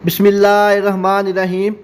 बिस्मिल्लाहिर्रहमानिर्रहीम।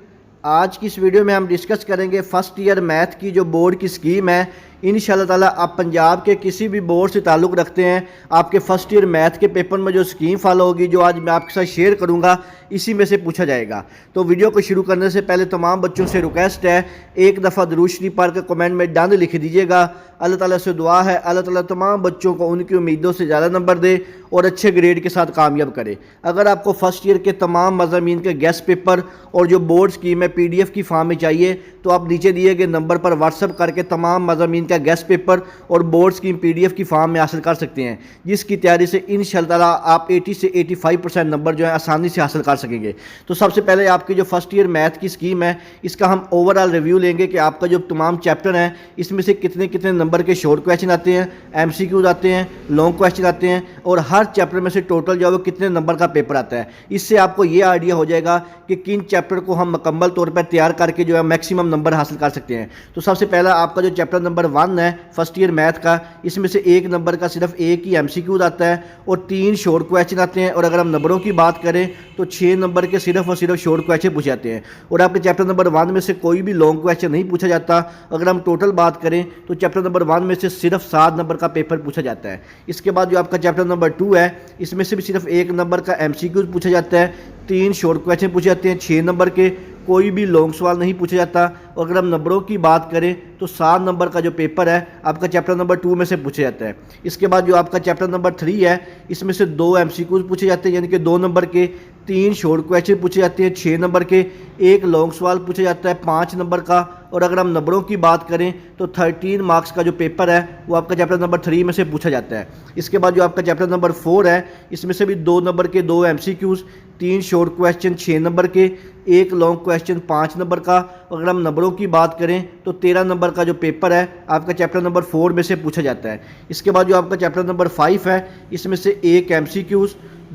आज की इस वीडियो में हम डिस्कस करेंगे फ़र्स्ट ईयर मैथ की जो बोर्ड की स्कीम है। इंशाल्लाह ताला आप पंजाब के किसी भी बोर्ड से ताल्लुक़ रखते हैं, आपके फ़र्स्ट ईयर मैथ के पेपर में जो स्कीम फॉलो होगी, जो आज मैं आपके साथ शेयर करूंगा, इसी में से पूछा जाएगा। तो वीडियो को शुरू करने से पहले तमाम बच्चों से रिक्वेस्ट है, एक दफ़ा दुरूद शरीफ पढ़ के कमेंट में डन लिख दीजिएगा। अल्लाह ताला से दुआ है, अल्लाह ताला तमाम बच्चों को उनकी उम्मीदों से ज़्यादा नंबर दे और अच्छे ग्रेड के साथ कामयाब करे। अगर आपको फ़र्स्ट ईयर के तमाम मज़ामीन के गेस्ट पेपर और जो बोर्ड स्कीम है PDF की फॉर्म में चाहिए, तो आप नीचे दिए गए नंबर पर व्हाट्सअप करके तमाम मज़ामीन का गेस्ट पेपर और बोर्ड स्कीम PDF की फॉर्म में हासिल कर सकते हैं, जिसकी तैयारी से इंशाअल्लाह ताला आप 80 से 85% नंबर जो है आसानी से हासिल कर सकेंगे। तो सबसे पहले आपकी जो फर्स्ट ईयर मैथ की स्कीम है, इसका हम ओवरऑल रिव्यू लेंगे कि आपका जो तमाम चैप्टर हैं, इसमें से कितने कितने नंबर के शॉर्ट क्वेश्चन आते हैं, MCQs आते हैं, लॉन्ग क्वेश्चन आते हैं, और हर चैप्टर में से टोटल जो है वो कितने नंबर का पेपर आता है। इससे आपको ये आइडिया हो जाएगा कि किन चैप्टर को हम मुकम्मल तौर पर तैयार करके जो है मैक्सिमम नंबर हासिल कर सकते हैं। तो सबसे पहला आपका जो चैप्टर नंबर 1 है फर्स्ट ईयर मैथ का, इसमें से एक नंबर का सिर्फ एक ही MCQs आता है और 3 शॉर्ट क्वेश्चन आते हैं। और अगर हम नंबरों की बात करें तो 6 नंबर के सिर्फ और सिर्फ शॉर्ट क्वेश्चन पूछे जाते हैं, और आपके चैप्टर नंबर 1 में से कोई भी लॉन्ग क्वेश्चन नहीं पूछा जाता। अगर हम टोटल बात करें तो चैप्टर नंबर 1 में से सिर्फ 7 नंबर का पेपर पूछा जाता है। इसके बाद जो आपका चैप्टर नंबर 2 है, इसमें से भी सिर्फ एक नंबर का MCQs पूछा जाता है, 3 शॉर्ट क्वेश्चन पूछे जाते हैं 6 नंबर के, कोई भी लॉन्ग सवाल नहीं पूछा जाता। और अगर हम नंबरों की बात करें तो 7 नंबर का जो पेपर है आपका चैप्टर नंबर 2 में से पूछा जाता है। इसके बाद जो आपका चैप्टर नंबर 3 है, इसमें से 2 MCQs पूछे जाते हैं, यानी कि 2 नंबर के, 3 शॉर्ट क्वेश्चन पूछे जाते हैं 6 नंबर के, एक लॉन्ग सवाल पूछा जाता है 5 नंबर का। और अगर हम नंबरों की बात करें तो 13 मार्क्स का जो पेपर है वो आपका चैप्टर नंबर 3 में से पूछा जाता है। इसके बाद जो आपका चैप्टर नंबर 4 है, इसमें से भी 2 नंबर के 2 MCQs, 3 शॉर्ट क्वेश्चन 6 नंबर के, एक लॉन्ग क्वेश्चन 5 नंबर का। अगर हम नंबरों की बात करें तो 13 नंबर का जो पेपर है आपका चैप्टर नंबर 4 में से पूछा जाता है। इसके बाद जो आपका चैप्टर नंबर 5 है, इसमें से एक MCQs,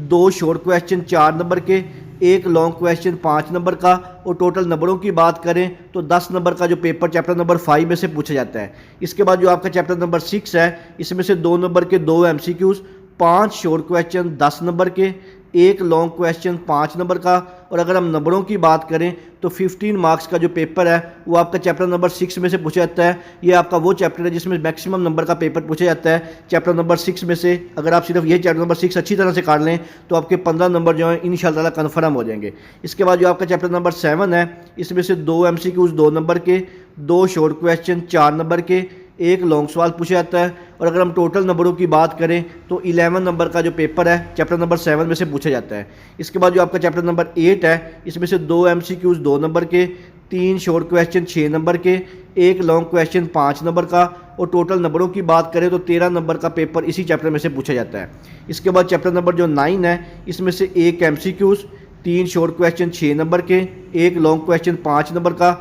2 शॉर्ट क्वेश्चन 4 नंबर के, एक लॉन्ग क्वेश्चन 5 नंबर का। और टोटल नंबरों की बात करें तो 10 नंबर का जो पेपर चैप्टर नंबर 5 में से पूछा जाता है। इसके बाद जो आपका चैप्टर नंबर 6 है, इसमें से 2 नंबर के 2 MCQs, 5 शॉर्ट क्वेश्चन 10 नंबर के, एक लॉन्ग क्वेश्चन 5 नंबर का। और अगर हम नंबरों की बात करें तो 15 मार्क्स का जो पेपर है वो आपका चैप्टर नंबर 6 में से पूछा जाता है। ये आपका वो चैप्टर है जिसमें मैक्सिमम नंबर का पेपर पूछा जाता है चैप्टर नंबर 6 में से। अगर आप सिर्फ ये चैप्टर नंबर 6 अच्छी तरह से काट लें तो आपके 15 नंबर जो हैं इंशाअल्लाह ताला कन्फर्म हो जाएंगे। इसके बाद जो आपका चैप्टर नंबर 7 है, इसमें से 2 MCQs 2 नंबर के, 2 शॉर्ट क्वेश्चन 4 नंबर के, एक लॉन्ग सवाल पूछा जाता है। और अगर हम टोटल नंबरों की बात करें तो 11 नंबर का जो पेपर है चैप्टर नंबर 7 में से पूछा जाता है। इसके बाद जो आपका चैप्टर नंबर 8 है, इसमें से 2 MCQs 2 नंबर के, 3 शॉर्ट क्वेश्चन 6 नंबर के, एक लॉन्ग क्वेश्चन 5 नंबर का। और टोटल नंबरों की बात करें तो 13 नंबर का पेपर इसी चैप्टर में से पूछा जाता है। इसके बाद चैप्टर नंबर जो 9 है, इसमें से एक MCQs, 3 शॉर्ट क्वेश्चन 6 नंबर के, एक लॉन्ग क्वेश्चन 5 नंबर का।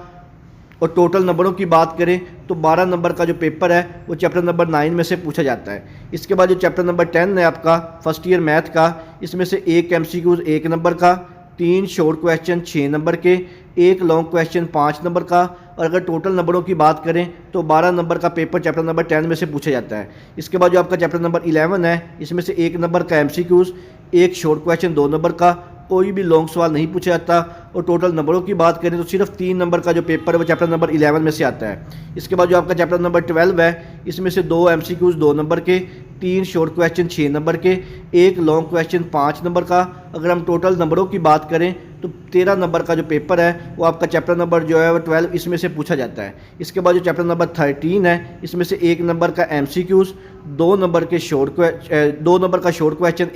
और टोटल नंबरों की बात करें तो 12 नंबर का जो पेपर है वो चैप्टर नंबर 9 में से पूछा जाता है। इसके बाद जो चैप्टर नंबर 10 है आपका फर्स्ट ईयर मैथ का, इसमें से एक MCQs 1 नंबर का, 3 शॉर्ट क्वेश्चन 6 नंबर के, एक लॉन्ग क्वेश्चन 5 नंबर का। और अगर टोटल नंबरों की बात करें तो 12 नंबर का पेपर चैप्टर नंबर 10 में से पूछा जाता है। इसके बाद जो आपका चैप्टर नंबर 11 है, इसमें से एक नंबर का MCQs, एक शॉर्ट क्वेश्चन 2 नंबर का, कोई भी लॉन्ग सवाल नहीं पूछा जाता। और टोटल नंबरों की बात करें तो सिर्फ 3 नंबर का जो पेपर है वो चैप्टर नंबर 11 में से आता है। इसके बाद जो आपका चैप्टर नंबर 12 है, इसमें से 2 MCQs 2 नंबर के, 3 शॉर्ट क्वेश्चन 6 नंबर के, एक लॉन्ग क्वेश्चन 5 नंबर का। अगर हम टोटल नंबरों की बात करें तो 13 नंबर का जो पेपर है वो आपका चैप्टर नंबर जो है वो 12 इसमें से पूछा जाता है। इसके बाद जो चैप्टर नंबर 13 है, इसमें से एक नंबर का MCQs, 2 नंबर का शॉर्ट क्वेश्चन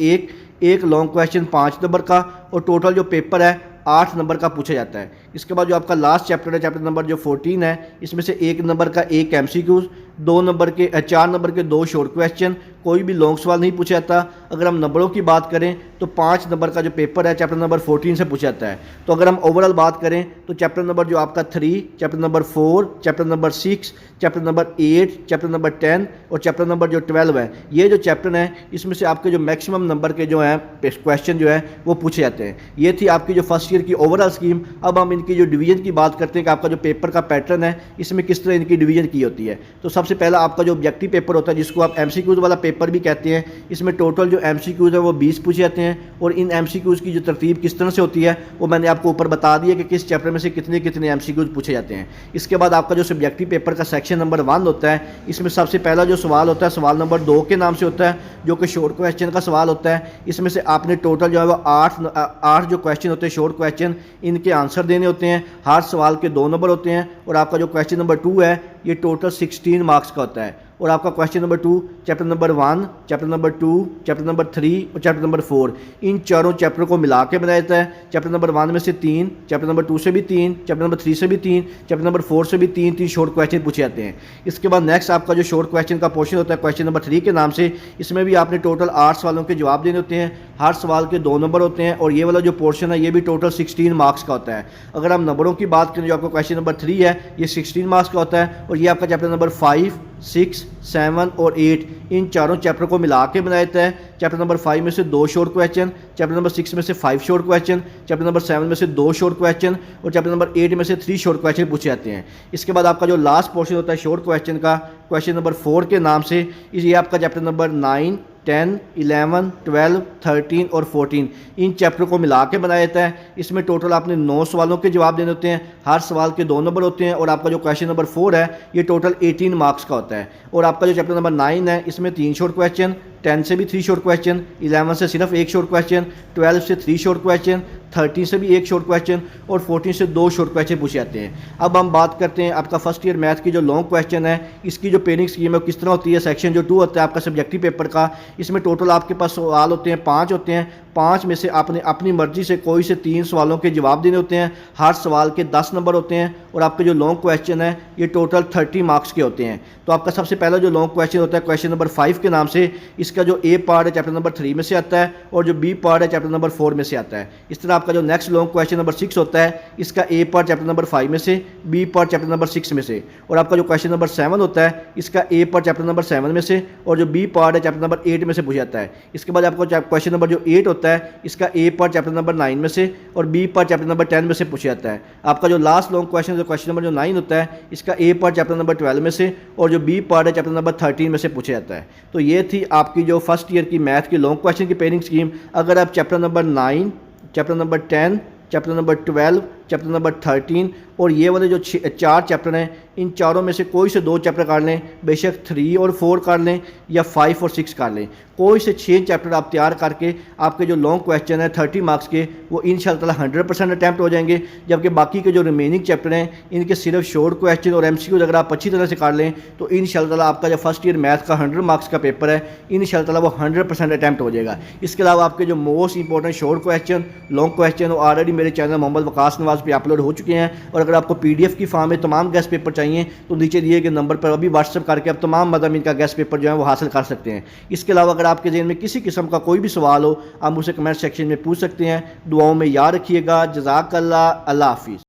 एक लॉन्ग क्वेश्चन 5 नंबर का। और टोटल जो पेपर है 8 नंबर का पूछा जाता है। इसके बाद जो आपका लास्ट चैप्टर है चैप्टर नंबर जो 14 है, इसमें से एक नंबर का एक MCQs, 4 नंबर के 2 शॉर्ट क्वेश्चन, कोई भी लॉन्ग सवाल नहीं पूछा जाता। अगर हम नंबरों की बात करें तो 5 नंबर का जो पेपर है चैप्टर नंबर 14 से पूछा जाता है। तो अगर हम ओवरऑल बात करें तो चैप्टर नंबर जो आपका 3, chapter number 4, chapter number 6, chapter number 8, chapter number 10 और चैप्टर नंबर जो 12 है, ये जो चैप्टर हैं इसमें से आपके जो मैक्सिमम नंबर के जो हैं क्वेश्चन जो है वो पूछे जाते हैं। ये थी आपकी जो फर्स्ट ईयर की ओवरऑल स्कीम। अब हम इनकी जो डिवीजन की बात करते हैं कि आपका जो पेपर का पैटर्न है इसमें किस तरह इनकी डिवीजन की होती है। तो सबसे पहला आपका जो ऑब्जेक्टिव पेपर होता है, जिसको आप एमसीक्यूज़ वाला पेपर भी कहते हैं, इसमें टोटल जो एमसीक्यूज़ है वो 20 पूछे जाते हैं। और इन एमसीक्यूज़ की जो तरतीब किस तरह से होती है वो मैंने आपको ऊपर बता दिया कि किस चैप्टर में से कितने कितने एमसीक्यूज़ पूछे जाते हैं। इसके बाद आपका जो सब्जेक्टिव पेपर का सेक्शन नंबर 1 होता है, इसमें सबसे पहला जो सवाल होता है सवाल नंबर 2 के नाम से होता है, जो कि शॉर्ट क्वेश्चन का सवाल होता है। इसमें से आपने टोटल जो है वो 8 जो क्वेश्चन होते हैं शॉर्ट क्वेश्चन, इनके आंसर देने होते हैं। हर सवाल के 2 नंबर होते हैं। और आपका जो क्वेश्चन नंबर 2 है ये टोटल 16 मार्क्स का होता है। और आपका question number 2 chapter number 1, chapter number 2, chapter number 3 और चैप्टर नंबर 4, इन चारों चैप्टर को मिला के बनाया जाता है। चैप्टर नंबर 1 में से 3, चैप्टर नंबर 2 से भी 3, चैप्टर नंबर 3 से भी 3, चैप्टर नंबर 4 से भी 3 शॉर्ट क्वेश्चन पूछे जाते हैं। इसके बाद नेक्स्ट आपका जो शॉर्ट क्वेश्चन का पोर्शन होता है क्वेश्चन नंबर 3 के नाम से, इसमें भी आपने टोटल 8 सवालों के जवाब देने होते हैं। हर सवाल के 2 नंबर होते हैं। और ये वाला जो पोर्शन है ये भी टोटल 16 मार्क्स का होता है। अगर हम नंबरों की बात करें, जो आपका क्वेश्चन नंबर 3 है ये 16 मार्क्स का होता है। और ये आपका चैप्टर नंबर 5, 6, 7 और 8, इन चारों चैप्टर को मिला के बनाया जाता है। चैप्टर नंबर 5 में से 2 शॉर्ट क्वेश्चन, चैप्टर नंबर 6 में से 5 शॉर्ट क्वेश्चन, चैप्टर नंबर 7 में से 2 शॉर्ट क्वेश्चन और चैप्टर नंबर 8 में से 3 शॉर्ट क्वेश्चन पूछे जाते हैं। इसके बाद आपका जो लास्ट पोर्शन होता है शॉर्ट क्वेश्चन का, क्वेश्चन नंबर 4 के नाम से, ये आपका चैप्टर नंबर 9, 10, 11, 12, 13 और 14, इन चैप्टर को मिला के बनाया जाता है। इसमें टोटल आपने 9 सवालों के जवाब देने होते हैं। हर सवाल के 2 नंबर होते हैं। और आपका जो क्वेश्चन नंबर 4 है ये टोटल 18 मार्क्स का होता है। और आपका जो चैप्टर नंबर 9 है इसमें 3 शॉर्ट क्वेश्चन, 10 से भी 3 शॉर्ट क्वेश्चन, 11 से सिर्फ 1 शॉर्ट क्वेश्चन, 12 से 3 शॉर्ट क्वेश्चन, 13 से भी 1 शॉर्ट क्वेश्चन और 14 से 2 शॉर्ट क्वेश्चन पूछे जाते हैं। अब हम बात करते हैं आपका फर्स्ट ईयर मैथ की जो लॉन्ग क्वेश्चन है, इसकी जो पेयरिंग स्कीम है किस तरह होती है। सेक्शन जो 2 होता है आपका सब्जेक्टिव पेपर का, इसमें टोटल आपके पास सवाल होते हैं 5 होते हैं। 5 में से आपने अपनी मर्जी से कोई से 3 सवालों के जवाब देने होते हैं। हर सवाल के 10 नंबर होते हैं। और आपके जो लॉन्ग क्वेश्चन है ये टोटल 30 मार्क्स के होते हैं। तो आपका सबसे पहला जो लॉन्ग क्वेश्चन होता है क्वेश्चन नंबर 5 के नाम से, इसका जो ए पार्ट है चैप्टर नंबर 3 में से आता है और जो बी पार्ट है चैप्टर नंबर 4 में से आता है। इस तरह आपका जो नेक्स्ट लॉन्ग क्वेश्चन नंबर 6 होता है, इसका ए पार्ट चैप्टर नंबर 5 में से, बी पार्ट चैप्टर नंबर 6 में से। और आपका जो क्वेश्चन नंबर 7 होता है, इसका ए पार्ट चैप्टर नंबर 7 में से और जो बी पार्ट है चैप्टर नंबर 8 में से पूछा जाता है। इसके बाद आपको क्वेश्चन नंबर जो 8 होता है, इसका ए पार्ट चैप्टर नंबर 9 में से और बी पार्ट चैप्टर नंबर 10 में से पूछा जाता है। आपका जो लास्ट लॉन्ग क्वेश्चन जो क्वेश्चन नंबर जो 9 होता है, इसका ए पार्ट चैप्टर नंबर 12 में से और जो बी पार्ट है चैप्टर नंबर 13 में से पूछा जाता है। तो ये थी आपकी जो फर्स्ट ईयर की मैथ की लॉन्ग क्वेश्चन की पेयरिंग स्कीम। अगर आप chapter number 9, chapter number 10, chapter number 12, chapter number 13 और ये वाले जो 4 चैप्टर हैं, इन चारों में से कोई से 2 चैप्टर कर लें, बेशक 3 और 4 कर लें या 5 और 6 कर लें, कोई से 6 चैप्टर आप तैयार करके आपके जो लॉन्ग क्वेश्चन है 30 मार्क्स के, वो इंशाल्लाह 100% अटैम्प्ट हो जाएंगे। जबकि बाकी के जो रिमेनिंग चैप्टर हैं इनके सिर्फ शॉर्ट क्वेश्चन और MCQ अगर आप अच्छी तरह से कर लें तो इंशाल्लाह आपका जो फर्स्ट ईयर मैथ का 100 मार्क्स का पेपर है इंशाल्लाह वो 100% अटैम्प्ट हो जाएगा। इसके अलावा आपके जो most important short question, long question वो ऑलरेडी मेरे चैनल मोहम्मद वकास नवाज पे अपलोड हो चुके हैं। और अगर आपको PDF की फॉर्म में तमाम गेस्ट पेपर चाहिए तो नीचे दिए गए नंबर पर अभी व्हाट्सएप करके आप तमाम मज़ामीन का गेस्ट पेपर जो है वो हासिल कर सकते हैं। इसके अलावा अगर आपके ज़हन में किसी किस्म का कोई भी सवाल हो, आप मुझसे कमेंट सेक्शन में पूछ सकते हैं। दुआओं में याद रखिएगा। जज़ाकल्लाह। अल्लाह हाफिज़।